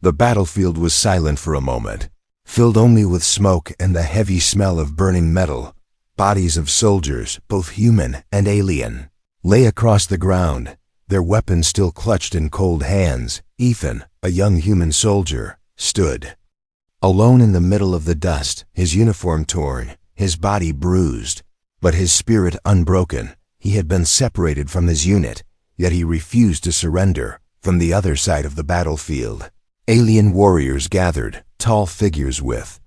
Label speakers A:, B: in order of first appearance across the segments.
A: The battlefield was silent for a moment, filled only with smoke and the heavy smell of burning metal. Bodies of soldiers, both human and alien, lay across the ground, their weapons still clutched in cold hands. Ethan, a young human soldier, stood alone in the middle of the dust, his uniform torn, his body bruised, but his spirit unbroken. He had been separated from his unit, yet he refused to surrender. From the other side of the battlefield, alien warriors gathered, tall figures with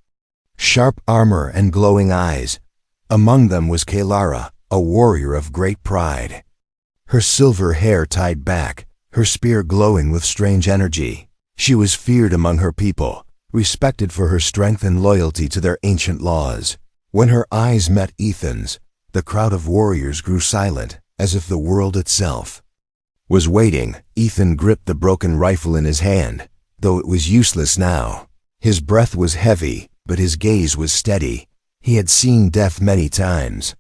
A: sharp armor and glowing eyes. Among them was Kelara, a warrior of great pride. Her silver hair tied back, her spear glowing with strange energy. She was feared among her people, respected for her strength and loyalty to their ancient laws. When her eyes met Ethan's, the crowd of warriors grew silent, as if the world itself was waiting. Ethan gripped the broken rifle in his hand, though it was useless now. His breath was heavy, but his gaze was steady. He had seen death many times,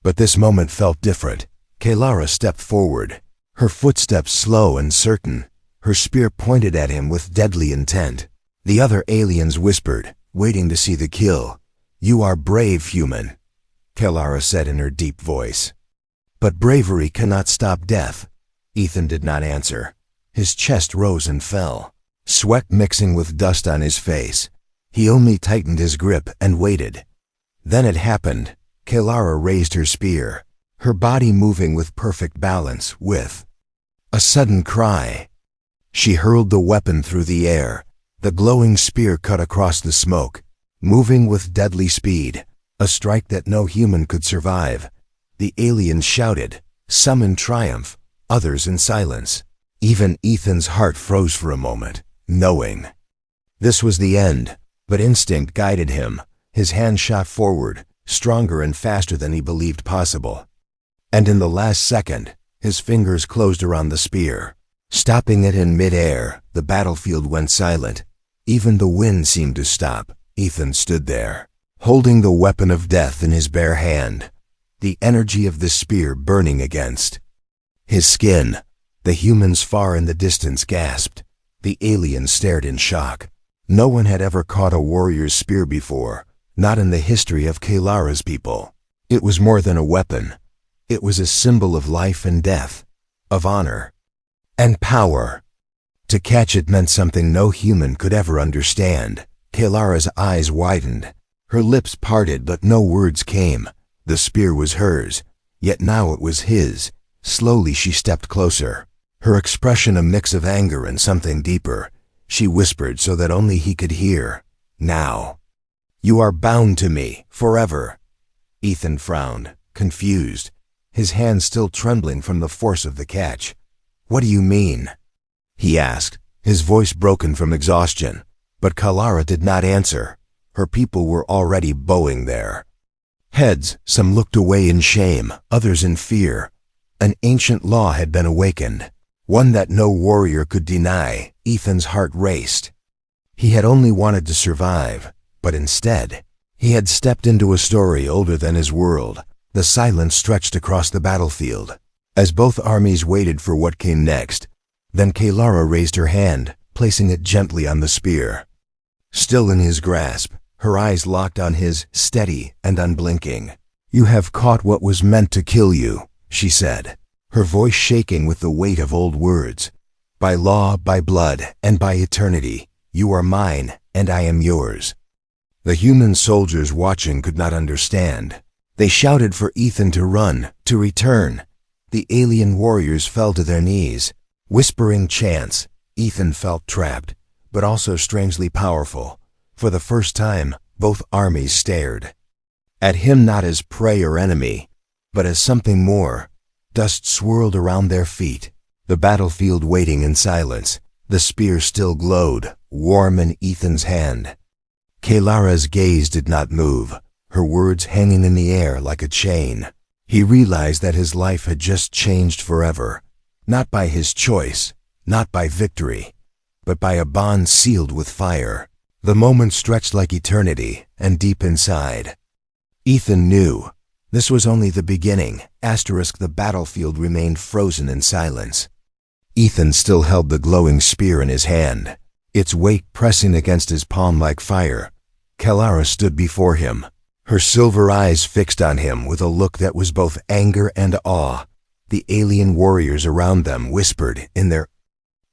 A: but this moment felt different. Kelara stepped forward, her footsteps slow and certain, her spear pointed at him with deadly intent. The other aliens whispered, waiting to see the kill. "You are brave, human," Kelara said in her deep voice. "But bravery cannot stop death." Ethan did not answer. His chest rose and fell, sweat mixing with dust on his face. He only tightened his grip and waited. Then it happened. Kelara raised her spear, her body moving with perfect balance. With a sudden cry, she hurled the weapon through the air. The glowing spear cut across the smoke, moving with deadly speed, a strike that no human could survive. The aliens shouted, some in triumph, others in silence. Even Ethan's heart froze for a moment, knowing this was the end, but instinct guided him. His hand shot forward, stronger and faster than he believed possible. And in the last second, his fingers closed around the spear, stopping it in mid-air. The battlefield went silent. Even the wind seemed to stop. Ethan stood there, holding the weapon of death in his bare hand, the energy of the spear burning against his skin. The humans far in the distance gasped. The aliens stared in shock. No one had ever caught a warrior's spear before, not in the history of Kelara's people. It was more than a weapon. It was a symbol of life and death, of honor and power. To catch it meant something no human could ever understand. Kelara's eyes widened, her lips parted, but no words came. The spear was hers, yet now it was his. Slowly she stepped closer, her expression a mix of anger and something deeper. She whispered so that only he could hear, "Now, you are bound to me, forever." Ethan frowned, confused, his hand still trembling from the force of the catch. "What do you mean?" he asked, his voice broken from exhaustion. But Kelara did not answer. Her people were already bowing their heads. Some looked away in shame, others in fear. An ancient law had been awakened, one that no warrior could deny. Ethan's heart raced. He had only wanted to survive, but instead, he had stepped into a story older than his world. The silence stretched across the battlefield, as both armies waited for what came next. Then Kelara raised her hand, placing it gently on the spear. Still in his grasp, her eyes locked on his, steady and unblinking. "You have caught what was meant to kill you," she said, her voice shaking with the weight of old words. "By law, by blood, and by eternity, you are mine, and I am yours." The human soldiers watching could not understand. They shouted for Ethan to run, to return. The alien warriors fell to their knees, whispering chants. Ethan felt trapped, but also strangely powerful. For the first time, both armies stared at him, not as prey or enemy, but as something more. Dust swirled around their feet, the battlefield waiting in silence. The spear still glowed, warm in Ethan's hand. Kelara's gaze did not move, her words hanging in the air like a chain. He realized that his life had just changed forever, not by his choice, not by victory, but by a bond sealed with fire. The moment stretched like eternity, and deep inside, Ethan knew this was only the beginning. The battlefield remained frozen in silence. Ethan still held the glowing spear in his hand. its weight pressing against his palm like fire. Kelara stood before him, her silver eyes fixed on him with a look that was both anger and awe. The alien warriors around them whispered in their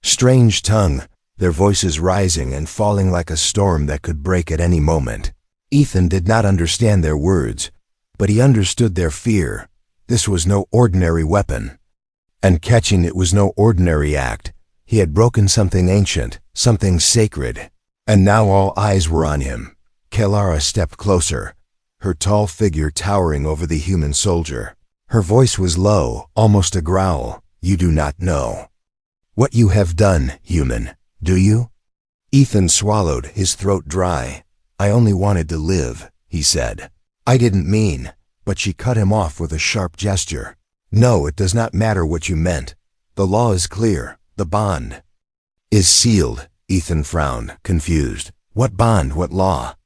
A: strange tongue, their voices rising and falling like a storm that could break at any moment. Ethan did not understand their words, but he understood their fear. This was no ordinary weapon, and catching it was no ordinary act. He had broken something ancient, something sacred, and now all eyes were on him. Kelara stepped closer, her tall figure towering over the human soldier. Her voice was low, almost a growl. "You do not know what you have done, human, do you?" Ethan swallowed, his throat dry. "I only wanted to live," he said. "I didn't mean," but she cut him off with a sharp gesture. "No, it does not matter what you meant. The law is clear. The bond is sealed." Ethan frowned, confused. "What bond? What law?"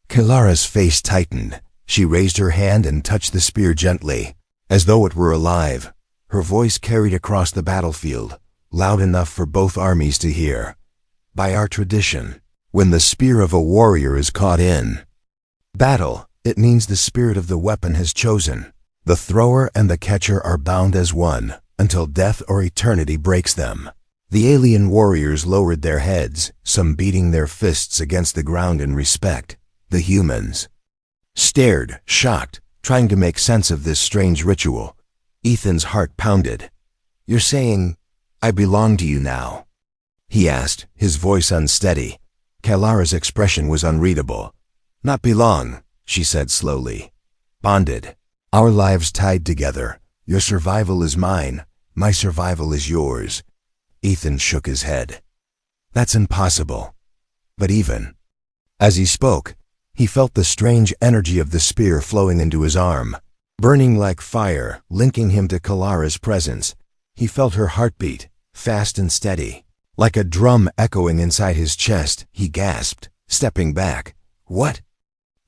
A: Kelara's face tightened. She raised her hand and touched the spear gently, as though it were alive. Her voice carried across the battlefield, loud enough for both armies to hear. "By our tradition, when the spear of a warrior is caught in battle, it means the spirit of the weapon has chosen. The thrower and the catcher are bound as one, until death or eternity breaks them." The alien warriors lowered their heads, some beating their fists against the ground in respect. The humans stared, shocked, trying to make sense of this strange ritual. Ethan's heart pounded. "You're saying I belong to you now?" he asked, his voice unsteady. Kelara's expression was unreadable. "Not belong," she said slowly. "Bonded. Our lives tied together. Your survival is mine. My survival is yours." Ethan shook his head. "That's impossible." But even as he spoke, he felt the strange energy of the spear flowing into his arm, burning like fire, linking him to Kelara's presence. He felt her heartbeat, fast and steady, like a drum echoing inside his chest. He gasped, stepping back. "What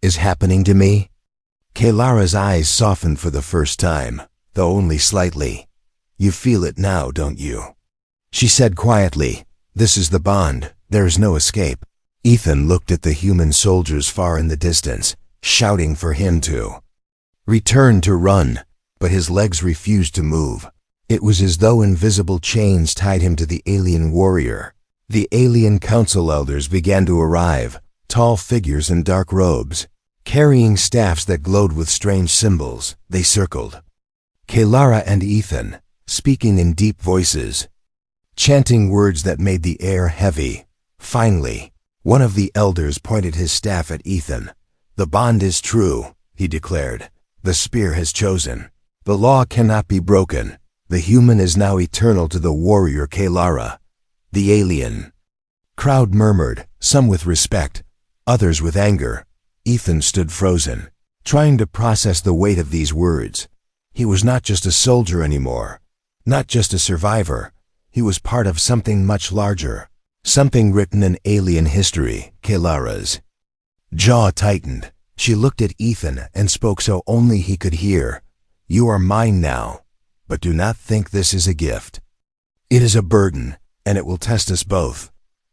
A: is happening to me?" Kelara's eyes softened for the first time, though only slightly. "You feel it now, don't you?" she said quietly. "This is the bond. There is no escape." Ethan looked at the human soldiers far in the distance, shouting for him to return to run, but his legs refused to move. It was as though invisible chains tied him to the alien warrior. The alien council elders began to arrive, tall figures in dark robes, carrying staffs that glowed with strange symbols. They circled Kelara and Ethan, speaking in deep voices, chanting words that made the air heavy. Finally, one of the elders pointed his staff at Ethan. "The bond is true," he declared. "The spear has chosen. The law cannot be broken. The human is now eternal to the warrior Kelara." The alien crowd murmured, some with respect, others with anger. Ethan stood frozen, trying to process the weight of these words. He was not just a soldier anymore, not just a survivor. He was part of something much larger, something written in alien history. Kelara's jaw tightened. She looked at Ethan and spoke so only he could hear. "You are mine now, but do not think this is a gift. It is a burden, and it will test us both."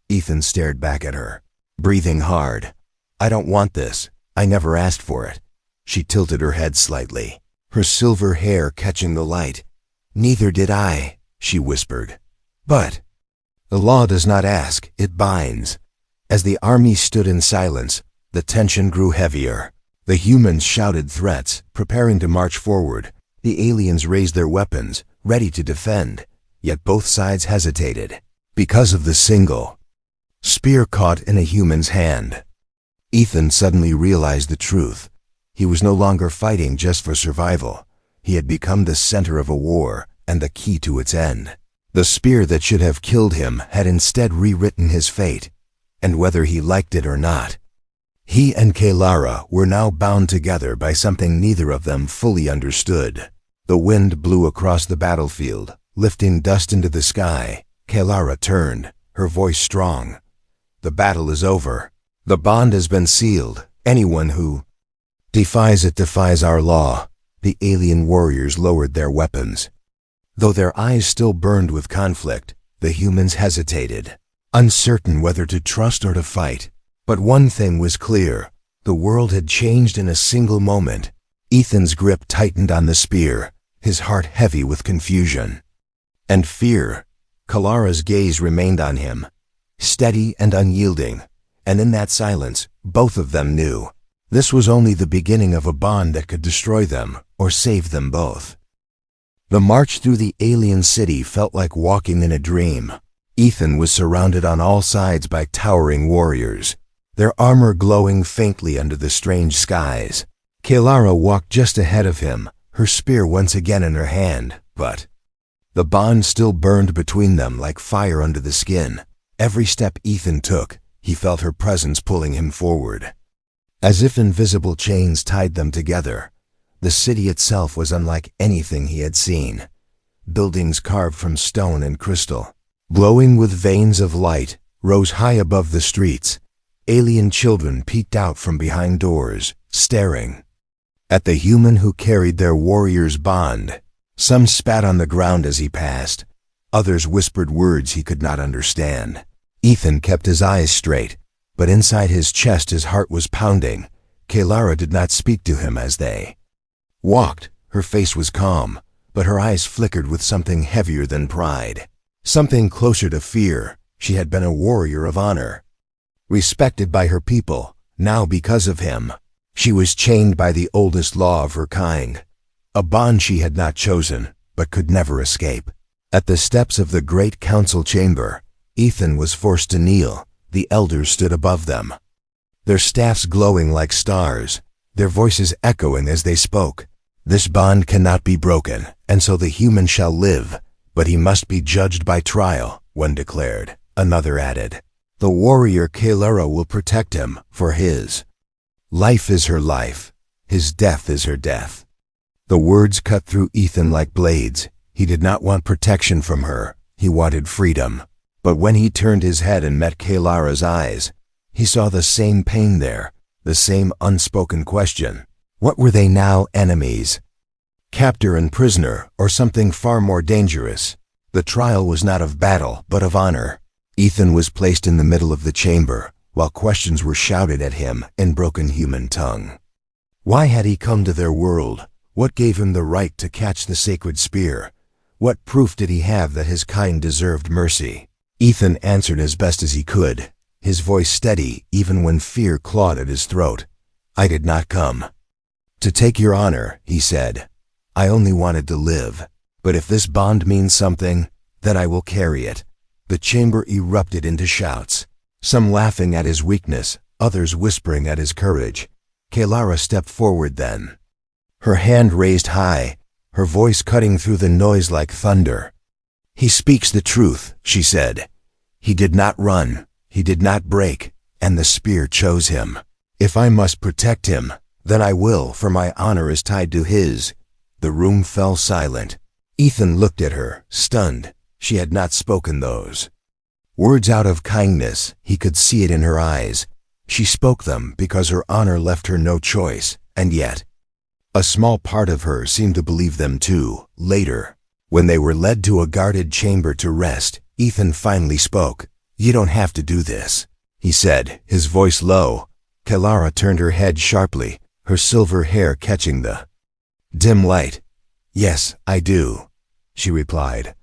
A: Ethan stared back at her, breathing hard. "I don't want this. I never asked for it." She tilted her head slightly, her silver hair catching the light. "Neither did I," she whispered. "But the law does not ask, it binds." As the army stood in silence, the tension grew heavier. The humans shouted threats, preparing to march forward. The aliens raised their weapons, ready to defend. Yet both sides hesitated, because of the single spear caught in a human's hand. Ethan suddenly realized the truth. He was no longer fighting just for survival. He had become the center of a war, and the key to its end. The spear that should have killed him had instead rewritten his fate, and whether he liked it or not, he and Kelara were now bound together by something neither of them fully understood. The wind blew across the battlefield, lifting dust into the sky. Kelara turned, her voice strong. "The battle is over. The bond has been sealed. Anyone who defies it defies our law." The alien warriors lowered their weapons. Though their eyes still burned with conflict, the humans hesitated. uncertain whether to trust or to fight. But one thing was clear. The world had changed in a single moment. Ethan's grip tightened on the spear, his heart heavy with confusion and fear. Kalara's gaze remained on him, steady and unyielding, and in that silence, both of them knew this was only the beginning of a bond that could destroy them or save them both. The march through the alien city felt like walking in a dream. Ethan was surrounded on all sides by towering warriors, their armor glowing faintly under the strange skies. Kalara walked just ahead of him, her spear once again in her hand, but the bond still burned between them like fire under the skin. Every step Ethan took, he felt her presence pulling him forward. As if invisible chains tied them together, the city itself was unlike anything he had seen. Buildings carved from stone and crystal, glowing with veins of light, rose high above the streets. Alien children peeked out from behind doors, staring at the human who carried their warrior's bond. Some spat on the ground as he passed. Others whispered words he could not understand. Ethan kept his eyes straight, but inside his chest his heart was pounding. Kalara did not speak to him as they walked. Her face was calm, but her eyes flickered with something heavier than pride, something closer to fear. She had been a warrior of honor, respected by her people. Now, because of him, she was chained by the oldest law of her kind, a bond she had not chosen, but could never escape. At the steps of the great council chamber, Ethan was forced to kneel. The elders stood above them, their staffs glowing like stars, their voices echoing as they spoke. This bond cannot be broken, and so the human shall live, but he must be judged by trial, one declared. Another added, the warrior Kalara will protect him, for his life is her life, his death is her death. The words cut through Ethan like blades. He did not want protection from her, he wanted freedom. But when he turned his head and met Kalara's eyes, he saw the same pain there, the same unspoken question. What were they now, enemies, captor and prisoner, or something far more dangerous? The trial was not of battle, but of honor. Ethan was placed in the middle of the chamber, while questions were shouted at him in broken human tongue. Why had he come to their world? What gave him the right to catch the sacred spear? What proof did he have that his kind deserved mercy? Ethan answered as best as he could, his voice steady even when fear clawed at his throat. I did not come to take your honor, he said. I only wanted to live. But if this bond means something, then I will carry it. The chamber erupted into shouts, some laughing at his weakness, others whispering at his courage. Kalara stepped forward then, her hand raised high, her voice cutting through the noise like thunder. He speaks the truth, she said. He did not run, he did not break, and the spear chose him. If I must protect him, then I will, for my honor is tied to his. The room fell silent. Ethan looked at her, stunned. She had not spoken those words out of kindness. He could see it in her eyes. She spoke them because her honor left her no choice, and yet a small part of her seemed to believe them too. Later, when they were led to a guarded chamber to rest, Ethan finally spoke. You don't have to do this, he said, his voice low. Kalara turned her head sharply, her silver hair catching the dim light. Yes, I do, she replied.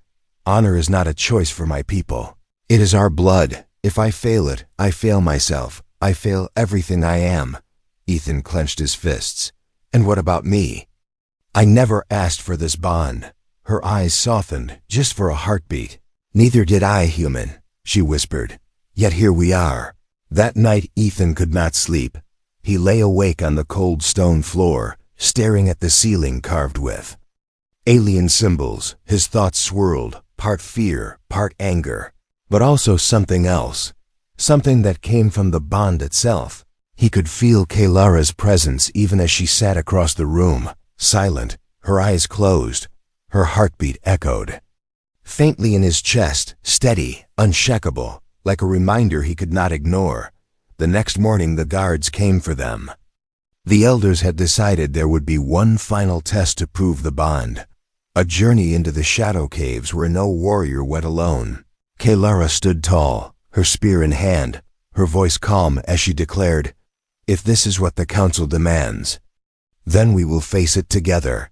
A: Honor is not a choice for my people. It is our blood. If I fail it, I fail myself. I fail everything I am. Ethan clenched his fists. And what about me? I never asked for this bond. Her eyes softened, just for a heartbeat. Neither did I, human, she whispered. Yet here we are. That night Ethan could not sleep. He lay awake on the cold stone floor, staring at the ceiling carved with alien symbols. His thoughts swirled, part fear, part anger, but also something else, something that came from the bond itself. He could feel Kalara's presence even as she sat across the room, silent, her eyes closed. Her heartbeat echoed faintly in his chest, steady, unshakable, like a reminder he could not ignore. The next morning the guards came for them. The elders had decided there would be one final test to prove the bond, a journey into the shadow caves where no warrior went alone. Kalara stood tall, her spear in hand, her voice calm as she declared, "If this is what the council demands, then we will face it together."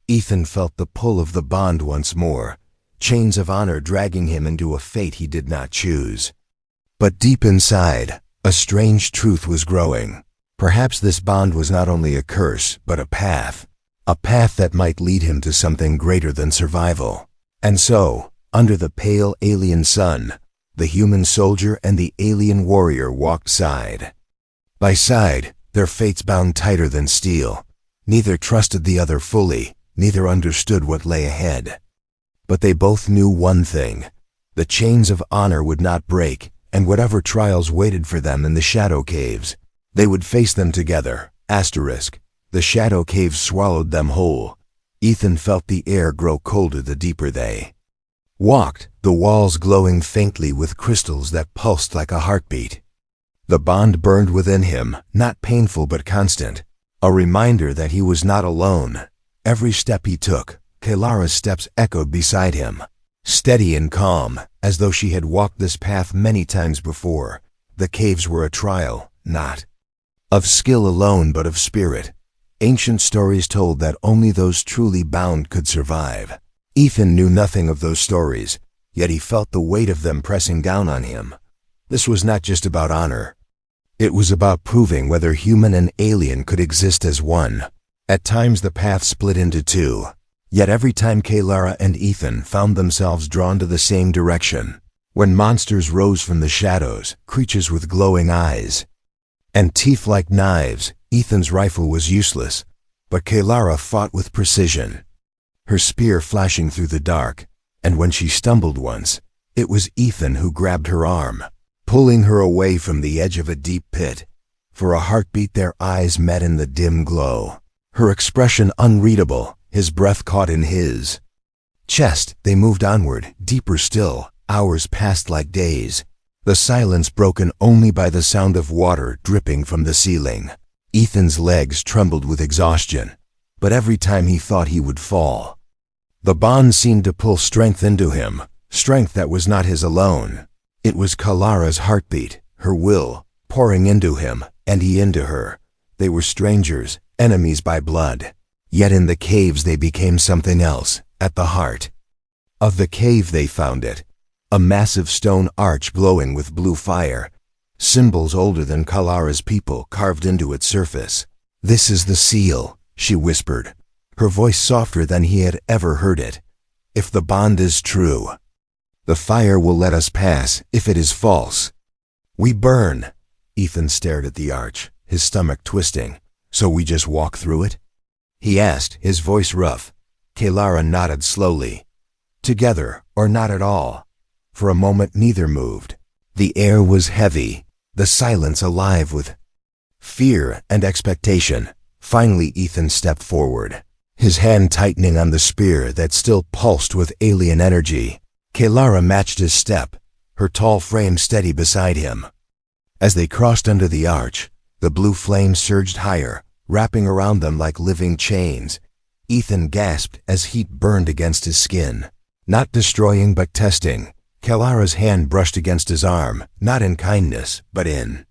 A: Ethan felt the pull of the bond once more, chains of honor dragging him into a fate he did not choose. But deep inside, a strange truth was growing. Perhaps this bond was not only a curse, but a path that might lead him to something greater than survival. And so, under the pale alien sun, the human soldier and the alien warrior walked side by side, their fates bound tighter than steel. Neither trusted the other fully, neither understood what lay ahead. But they both knew one thing: the chains of honor would not break, and whatever trials waited for them in the shadow caves, they would face them together. The shadow caves swallowed them whole. Ethan felt the air grow colder the deeper they walked, the walls glowing faintly with crystals that pulsed like a heartbeat. The bond burned within him, not painful but constant, a reminder that he was not alone. Every step he took, Kelara's steps echoed beside him, steady and calm, as though she had walked this path many times before. The caves were a trial, not of skill alone but of spirit. Ancient stories told that only those truly bound could survive. Ethan knew nothing of those stories, yet he felt the weight of them pressing down on him. This was not just about honor. It was about proving whether human and alien could exist as one. At times the path split into two, yet every time Kelara and Ethan found themselves drawn to the same direction. When monsters rose from the shadows, creatures with glowing eyes and teeth like knives, Ethan's rifle was useless, but Kelara fought with precision, her spear flashing through the dark, and when she stumbled once, it was Ethan who grabbed her arm, pulling her away from the edge of a deep pit. For a heartbeat their eyes met in the dim glow, her expression unreadable, his breath caught in his chest. They moved onward, deeper still. Hours passed like days, the silence broken only by the sound of water dripping from the ceiling. Ethan's legs trembled with exhaustion, but every time he thought he would fall, the bond seemed to pull strength into him, strength that was not his alone. It was Kelara's heartbeat, her will, pouring into him, and he into her. They were strangers, enemies by blood. Yet in the caves they became something else. At the heart of the cave they found it, a massive stone arch glowing with blue fire, symbols older than Kelara's people carved into its surface. "This is the seal," she whispered, her voice softer than he had ever heard it. "If the bond is true, the fire will let us pass. If it is false, we burn." Ethan stared at the arch, his stomach twisting. "So we just walk through it?" he asked, his voice rough. Kelara nodded slowly. "Together, or not at all." For a moment neither moved. The air was heavy, the silence alive with fear and expectation. Finally Ethan stepped forward, his hand tightening on the spear that still pulsed with alien energy. Kelara matched his step, her tall frame steady beside him. As they crossed under the arch, the blue flame surged higher, wrapping around them like living chains. Ethan gasped as heat burned against his skin. Not destroying but testing. Kelara's hand brushed against his arm, not in kindness, but in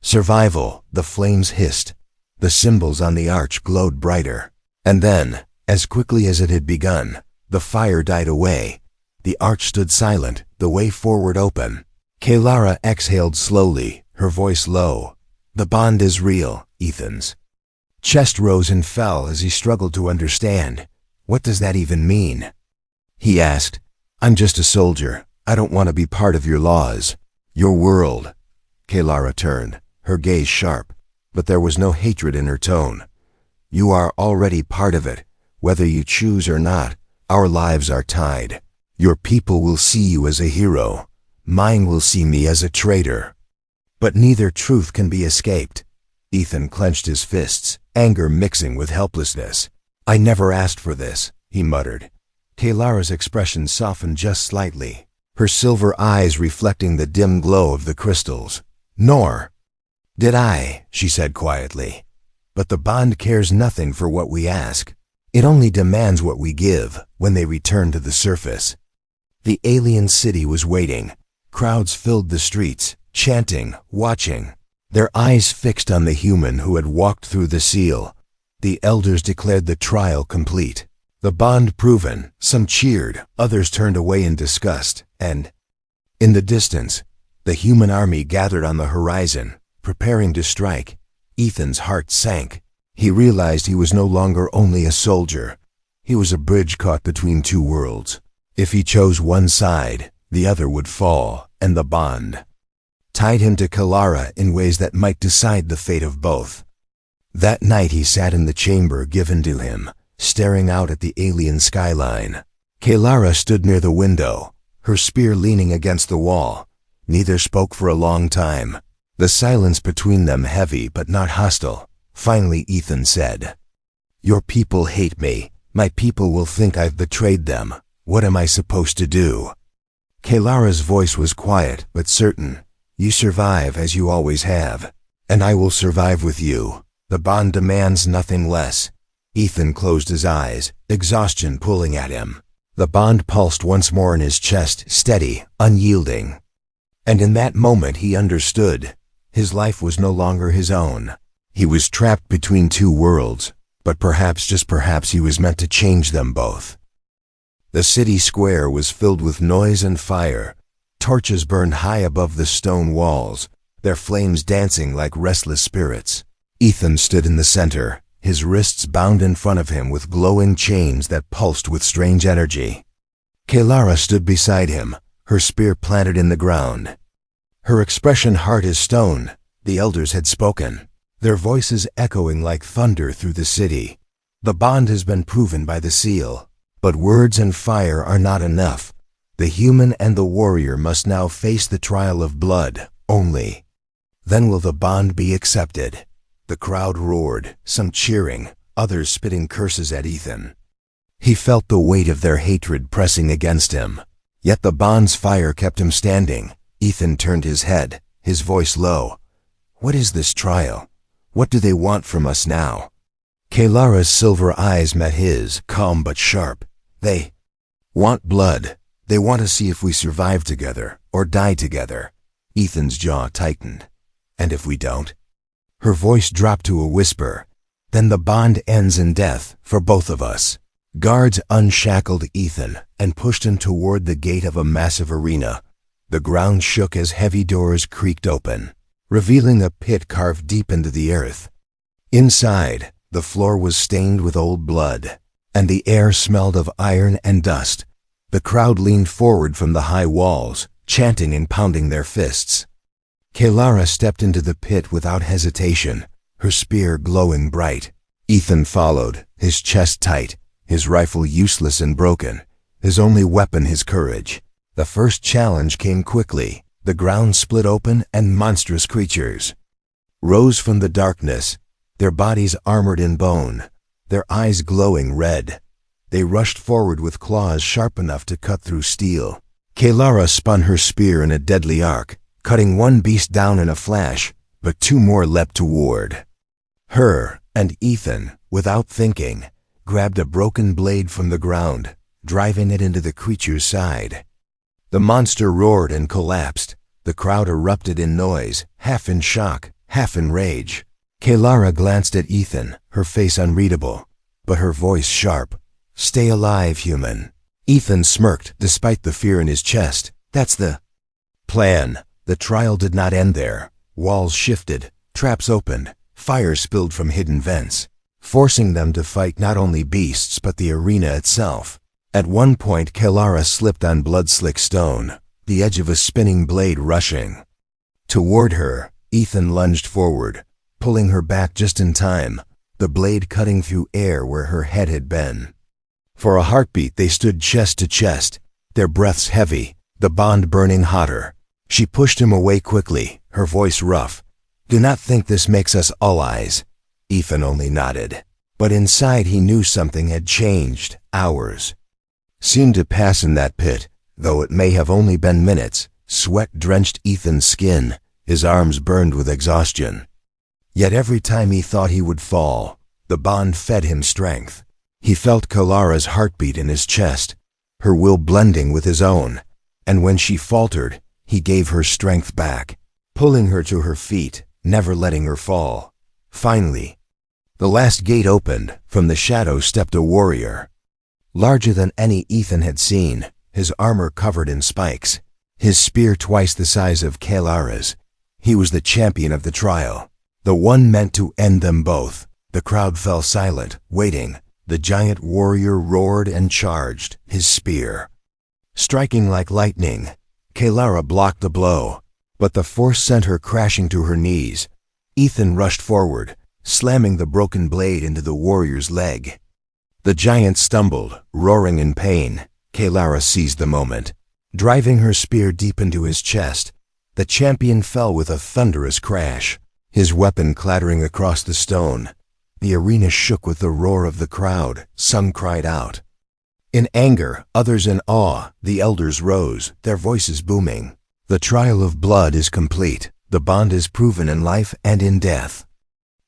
A: survival. The flames hissed. The symbols on the arch glowed brighter. And then, as quickly as it had begun, the fire died away. The arch stood silent, the way forward open. Kelara exhaled slowly, her voice low. "The bond is real." Ethan's chest rose and fell as he struggled to understand. "What does that even mean?" he asked. "I'm just a soldier. I don't want to be part of your laws, your world." Kelara turned, her gaze sharp, but there was no hatred in her tone. "You are already part of it. Whether you choose or not, our lives are tied. Your people will see you as a hero. Mine will see me as a traitor. But neither truth can be escaped." Ethan clenched his fists, anger mixing with helplessness. "I never asked for this," he muttered. Kelara's expression softened just slightly, her silver eyes reflecting the dim glow of the crystals. "Nor did I," she said quietly. "But the bond cares nothing for what we ask. It only demands what we give when they return to the surface." The alien city was waiting, Crowds filled the streets, chanting, watching, their eyes fixed on the human who had walked through the seal. The elders declared the trial complete, the bond proven. Some cheered, others turned away in disgust, and in the distance, the human army gathered on the horizon, preparing to strike. Ethan's heart sank. He realized he was no longer only a soldier. He was a bridge caught between two worlds. If he chose one side, the other would fall, and the bond tied him to Kalara in ways that might decide the fate of both. That night he sat in the chamber given to him, staring out at the alien skyline. Kalara stood near the window, her spear leaning against the wall. Neither spoke for a long time, the silence between them heavy but not hostile. Finally Ethan said, "Your people hate me. My people will think I've betrayed them. What am I supposed to do?" Kalara's voice was quiet but certain. "You survive as you always have, and I will survive with you. The bond demands nothing less." Ethan closed his eyes, exhaustion pulling at him. The bond pulsed once more in his chest, steady, unyielding. And in that moment he understood. His life was no longer his own. He was trapped between two worlds, but perhaps, just perhaps, he was meant to change them both. The city square was filled with noise and fire. Torches burned high above the stone walls, their flames dancing like restless spirits. Ethan stood in the center, his wrists bound in front of him with glowing chains that pulsed with strange energy. Kalara stood beside him, her spear planted in the ground. Her expression hard as stone. The elders had spoken, their voices echoing like thunder through the city. The bond has been proven by the seal, but words and fire are not enough. The human and the warrior must now face the trial of blood, only. Then will the bond be accepted. The crowd roared, some cheering, others spitting curses at Ethan. He felt the weight of their hatred pressing against him. Yet the bond's fire kept him standing. Ethan turned his head, his voice low. "What is this trial? What do they want from us now?" Kalara's silver eyes met his, calm but sharp. "They want blood. They want to see if we survive together or die together." Ethan's jaw tightened. "And if we don't?" Her voice dropped to a whisper. "Then the bond ends in death for both of us." Guards unshackled Ethan and pushed him toward the gate of a massive arena. The ground shook as heavy doors creaked open, revealing a pit carved deep into the earth. Inside, the floor was stained with old blood, and the air smelled of iron and dust. The crowd leaned forward from the high walls, chanting and pounding their fists. Kalara stepped into the pit without hesitation, her spear glowing bright. Ethan followed, his chest tight, his rifle useless and broken, his only weapon his courage. The first challenge came quickly. The ground split open and monstrous creatures rose from the darkness, their bodies armored in bone, their eyes glowing red. They rushed forward with claws sharp enough to cut through steel. Kalara spun her spear in a deadly arc, cutting one beast down in a flash, but two more leapt toward her, and Ethan, without thinking, grabbed a broken blade from the ground, driving it into the creature's side. The monster roared and collapsed. The crowd erupted in noise, half in shock, half in rage. Kalara glanced at Ethan, her face unreadable, but her voice sharp. "Stay alive, human." Ethan smirked, despite the fear in his chest. "That's the plan." The trial did not end there. Walls shifted, traps opened, fire spilled from hidden vents, forcing them to fight not only beasts but the arena itself. At one point Kalara slipped on blood-slick stone, the edge of a spinning blade rushing toward her. Ethan lunged forward, pulling her back just in time, the blade cutting through air where her head had been. For a heartbeat they stood chest to chest, their breaths heavy, the bond burning hotter. She pushed him away quickly, her voice rough. "Do not think this makes us allies." Ethan only nodded. But inside he knew something had changed. Hours seemed to pass in that pit, though it may have only been minutes. Sweat drenched Ethan's skin, his arms burned with exhaustion. Yet every time he thought he would fall, the bond fed him strength. He felt Kalara's heartbeat in his chest, her will blending with his own, and when she faltered, He gave her strength back, pulling her to her feet, never letting her fall. Finally, the last gate opened. From the shadows stepped a warrior. Larger than any Ethan had seen, his armor covered in spikes, his spear twice the size of Kaelara's. He was the champion of the trial, the one meant to end them both. The crowd fell silent, waiting. The giant warrior roared and charged, his spear striking like lightning. Kaelara blocked the blow, but the force sent her crashing to her knees. Ethan rushed forward, slamming the broken blade into the warrior's leg. The giant stumbled, roaring in pain. Kaelara seized the moment, driving her spear deep into his chest. The champion fell with a thunderous crash, his weapon clattering across the stone. The arena shook with the roar of the crowd. Some cried out in anger, others in awe. The elders rose, their voices booming. The trial of blood is complete. The bond is proven in life and in death.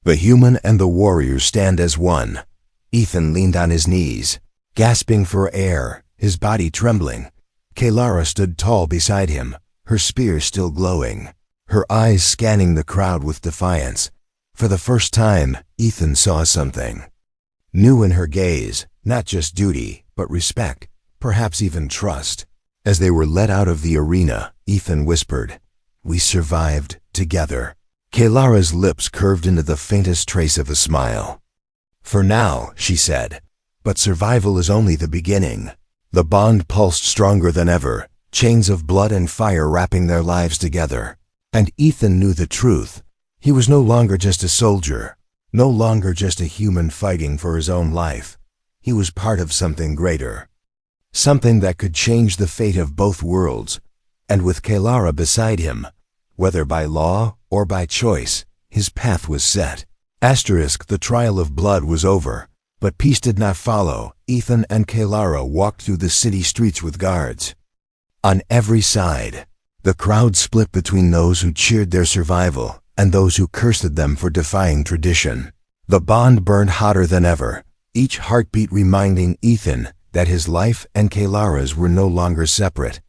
A: The human and the warrior stand as one. Ethan leaned on his knees, gasping for air, his body trembling. Kaelara stood tall beside him, her spear still glowing, her eyes scanning the crowd with defiance. For the first time, Ethan saw something new in her gaze, not just duty, but respect, perhaps even trust. As they were led out of the arena, Ethan whispered, "We survived together." Kaelara's lips curved into the faintest trace of a smile. "For now," she said, "but survival is only the beginning." The bond pulsed stronger than ever, chains of blood and fire wrapping their lives together. And Ethan knew the truth. He was no longer just a soldier, no longer just a human fighting for his own life. He was part of something greater, something that could change the fate of both worlds. And with Kaelara beside him, whether by law or by choice, his path was set. The trial of blood was over, but peace did not follow. Ethan and Kaelara walked through the city streets with guards on every side. The crowd split between those who cheered their survival and those who cursed them for defying tradition. The bond burned hotter than ever, each heartbeat reminding Ethan that his life and Kaelara's were no longer separate.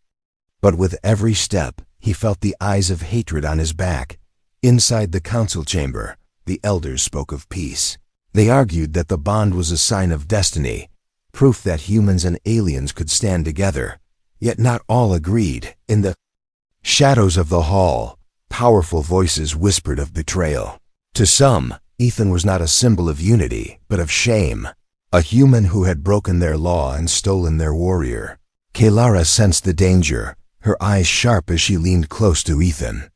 A: But with every step, he felt the eyes of hatred on his back. Inside the council chamber, the elders spoke of peace. They argued that the bond was a sign of destiny, proof that humans and aliens could stand together. Yet not all agreed. In the shadows of the hall, powerful voices whispered of betrayal. To some, Ethan was not a symbol of unity, but of shame, a human who had broken their law and stolen their warrior. Kaelara sensed the danger, her eyes sharp as she leaned close to Ethan.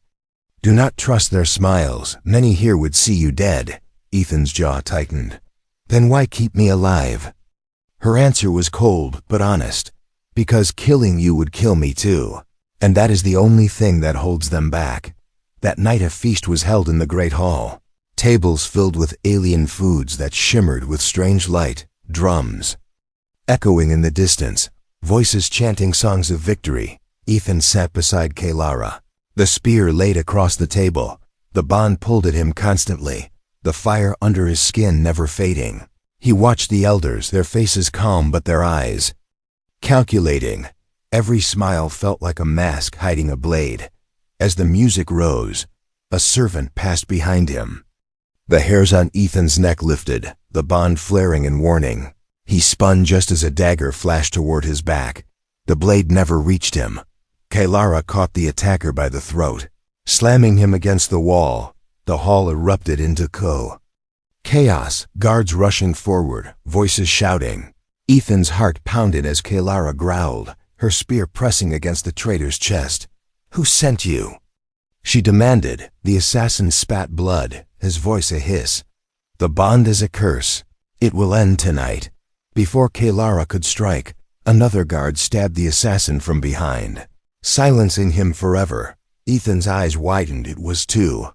A: "Do not trust their smiles. Many here would see you dead." Ethan's jaw tightened. "Then why keep me alive?" Her answer was cold but honest. "Because killing you would kill me too. And that is the only thing that holds them back." That night a feast was held in the great hall. Tables filled with alien foods that shimmered with strange light, drums echoing in the distance, voices chanting songs of victory. Ethan sat beside Kaelara, the spear laid across the table. The bond pulled at him constantly, the fire under his skin never fading. He watched the elders, their faces calm but their eyes calculating. Every smile felt like a mask hiding a blade. As the music rose, a servant passed behind him. The hairs on Ethan's neck lifted, the bond flaring in warning. He spun just as a dagger flashed toward his back. The blade never reached him. Kaelara caught the attacker by the throat, slamming him against the wall. The hall erupted into chaos, guards rushing forward, voices shouting. Ethan's heart pounded as Kaelara growled, her spear pressing against the traitor's chest. "Who sent you?" she demanded. The assassin spat blood, his voice a hiss. "The bond is a curse. It will end tonight." Before Kaelara could strike, another guard stabbed the assassin from behind, silencing him forever. Ethan's eyes widened. It was too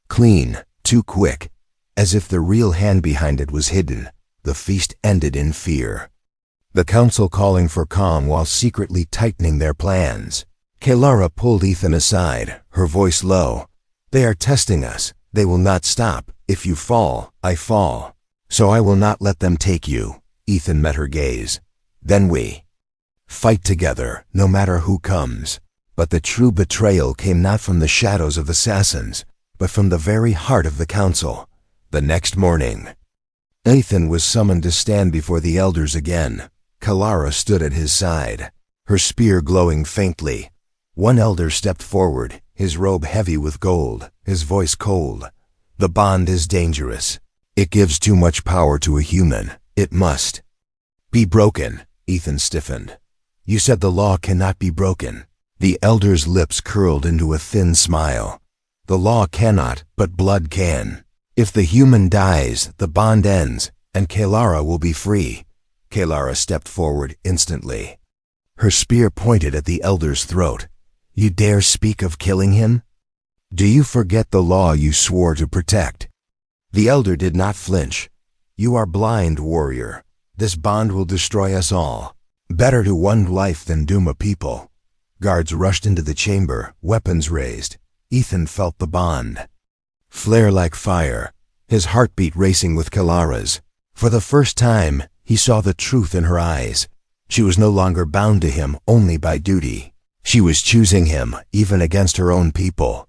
A: clean, too quick, as if the real hand behind it was hidden. The feast ended in fear, the council calling for calm while secretly tightening their plans. Kaelara pulled Ethan aside, her voice low. "They are testing us. They will not stop. If you fall, I fall. So I will not let them take you." Ethan met her gaze. "Then we fight together, no matter who comes." But the true betrayal came not from the shadows of assassins, but from the very heart of the council. The next morning, Ethan was summoned to stand before the elders again. Kalara stood at his side, her spear glowing faintly. One elder stepped forward, his robe heavy with gold, his voice cold. "The bond is dangerous. It gives too much power to a human. It must be broken." Ethan stiffened. "You said the law cannot be broken." The elder's lips curled into a thin smile. "The law cannot, but blood can. If the human dies, the bond ends, and Kalara will be free." Kalara stepped forward instantly. Her spear pointed at the elder's throat. "You dare speak of killing him? Do you forget the law you swore to protect?" The elder did not flinch. "You are blind, warrior. This bond will destroy us all. Better to one life than doom a people." Guards rushed into the chamber, weapons raised. Ethan felt the bond flare like fire, his heartbeat racing with Kalara's. For the first time, he saw the truth in her eyes. She was no longer bound to him only by duty. She was choosing him, even against her own people.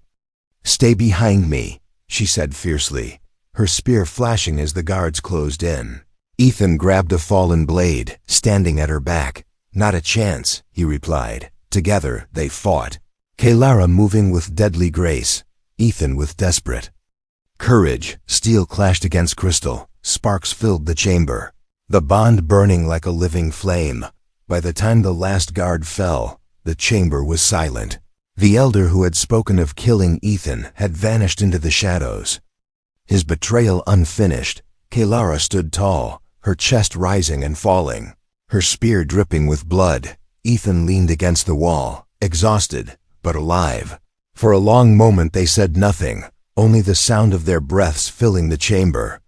A: "Stay behind me," she said fiercely, her spear flashing as the guards closed in. Ethan grabbed a fallen blade, standing at her back. "Not a chance," he replied. Together, they fought. Kalara moving with deadly grace, Ethan with desperate courage. Steel clashed against crystal. Sparks filled the chamber, the bond burning like a living flame. By the time the last guard fell, the chamber was silent. The elder who had spoken of killing Ethan had vanished into the shadows. His betrayal unfinished, Kalara stood tall, her chest rising and falling, her spear dripping with blood. Ethan leaned against the wall, exhausted, but alive. For a long moment they said nothing, only the sound of their breaths filling the chamber.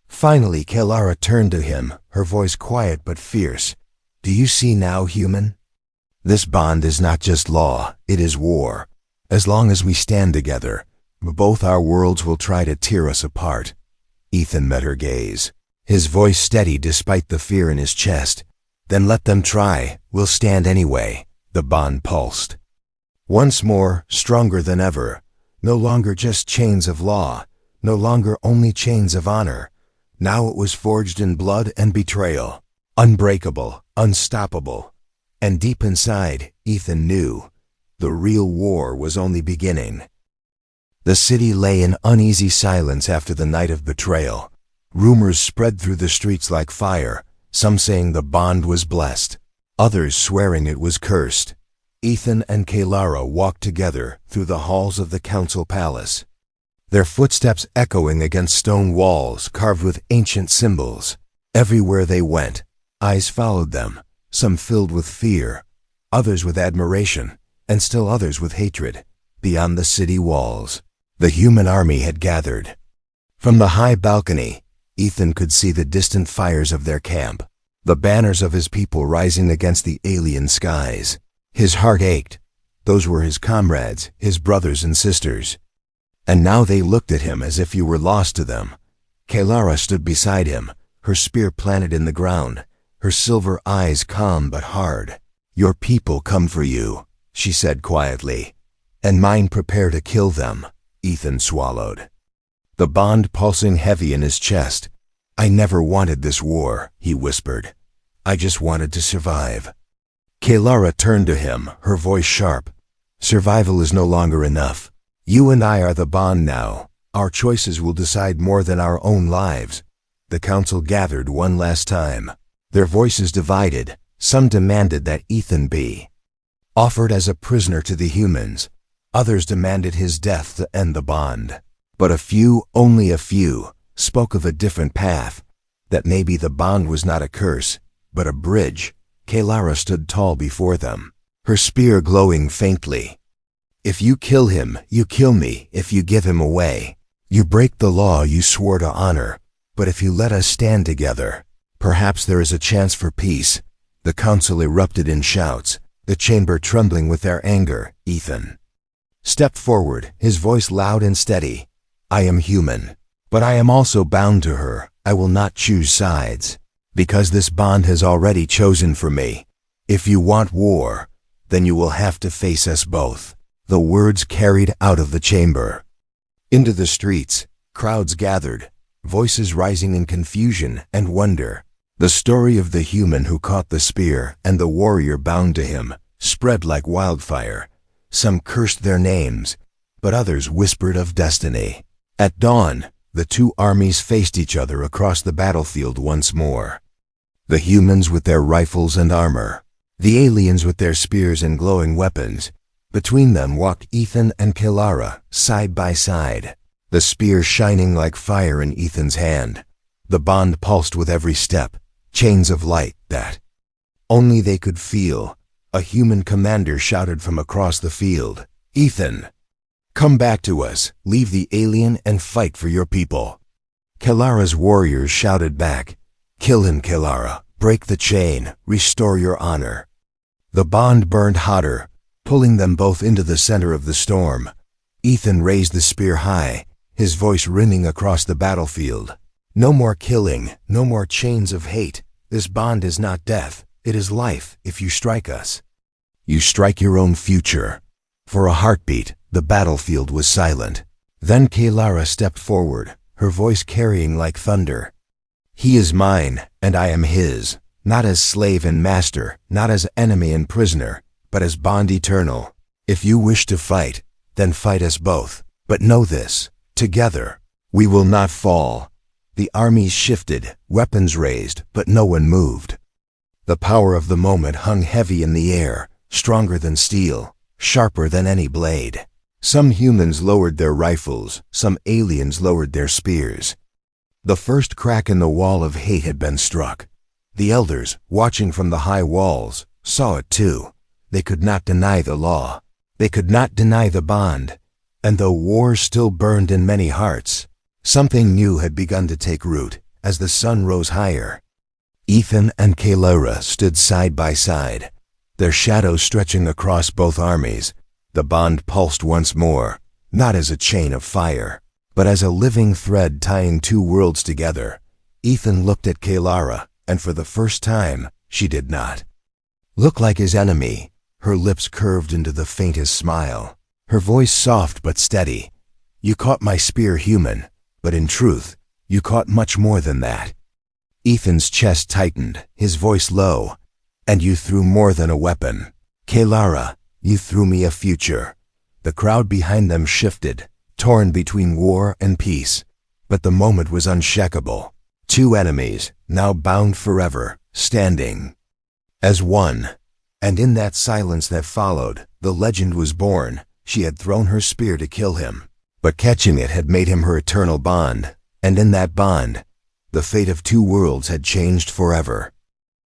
A: Finally, Kalara turned to him, her voice quiet but fierce. "Do you see now, human? This bond is not just law, it is war. As long as we stand together, both our worlds will try to tear us apart." Ethan met her gaze, his voice steady despite the fear in his chest. "Then let them try, we'll stand anyway." The bond pulsed. Once more, stronger than ever. No longer just chains of law, no longer only chains of honor. Now it was forged in blood and betrayal. Unbreakable, unstoppable. And deep inside, Ethan knew the real war was only beginning. The city lay in uneasy silence after the night of betrayal. Rumors spread through the streets like fire, some saying the bond was blessed, others swearing it was cursed. Ethan and Kalara walked together through the halls of the council palace, their footsteps echoing against stone walls carved with ancient symbols. Everywhere they went, eyes followed them, some filled with fear, others with admiration, and still others with hatred. Beyond the city walls, the human army had gathered. From the high balcony, Ethan could see the distant fires of their camp, the banners of his people rising against the alien skies. His heart ached. Those were his comrades, his brothers and sisters. And now they looked at him as if he were lost to them. Kalara stood beside him, her spear planted in the ground, her silver eyes calm but hard. "Your people come for you," she said quietly, "and mine prepare to kill them." Ethan swallowed, the bond pulsing heavy in his chest. "I never wanted this war," he whispered. "I just wanted to survive." Kalara turned to him, her voice sharp. "Survival is no longer enough. You and I are the bond now. Our choices will decide more than our own lives." The council gathered one last time, their voices divided. Some demanded that Ethan be offered as a prisoner to the humans. Others demanded his death to end the bond. But a few, only a few, spoke of a different path, that maybe the bond was not a curse, but a bridge. Kalara stood tall before them, her spear glowing faintly. "If you kill him, you kill me. If you give him away, you break the law you swore to honor. But if you let us stand together, perhaps there is a chance for peace." The council erupted in shouts, the chamber trembling with their anger. Ethan stepped forward, his voice loud and steady. "I am human, but I am also bound to her. I will not choose sides, because this bond has already chosen for me. If you want war, then you will have to face us both." The words carried out of the chamber. Into the streets, crowds gathered, voices rising in confusion and wonder. The story of the human who caught the spear and the warrior bound to him spread like wildfire. Some cursed their names, but others whispered of destiny. At dawn, the two armies faced each other across the battlefield once more. The humans with their rifles and armor, the aliens with their spears and glowing weapons. Between them walked Ethan and Kelara, side by side, the spear shining like fire in Ethan's hand. The bond pulsed with every step, chains of light that only they could feel. A human commander shouted from across the field, "Ethan, come back to us, leave the alien and fight for your people." Kelara's warriors shouted back, "Kill him, Kelara, break the chain, restore your honor." The bond burned hotter, pulling them both into the center of the storm. Ethan raised the spear high, his voice ringing across the battlefield. "No more killing, no more chains of hate. This bond is not death, it is life. If you strike us, you strike your own future." For a heartbeat, the battlefield was silent. Then Kelara stepped forward, her voice carrying like thunder. "He is mine, and I am his, not as slave and master, not as enemy and prisoner, but as bond eternal. If you wish to fight, then fight us both. But know this, together, we will not fall." The armies shifted, weapons raised, but no one moved. The power of the moment hung heavy in the air, stronger than steel, sharper than any blade. Some humans lowered their rifles, some aliens lowered their spears. The first crack in the wall of hate had been struck. The elders, watching from the high walls, saw it too. They could not deny the law. They could not deny the bond. And though war still burned in many hearts, something new had begun to take root as the sun rose higher. Ethan and Kelara stood side by side, their shadows stretching across both armies. The bond pulsed once more, not as a chain of fire, but as a living thread tying two worlds together. Ethan looked at Kelara, and for the first time, she did not look like his enemy. Her lips curved into the faintest smile, her voice soft but steady. "You caught my spear, human, but in truth, you caught much more than that." Ethan's chest tightened, his voice low. "And you threw more than a weapon. Kelara, you threw me a future." The crowd behind them shifted, torn between war and peace. But the moment was unshakable. Two enemies, now bound forever, standing as one. And in that silence that followed, the legend was born. She had thrown her spear to kill him, but catching it had made him her eternal bond. And in that bond, the fate of two worlds had changed forever.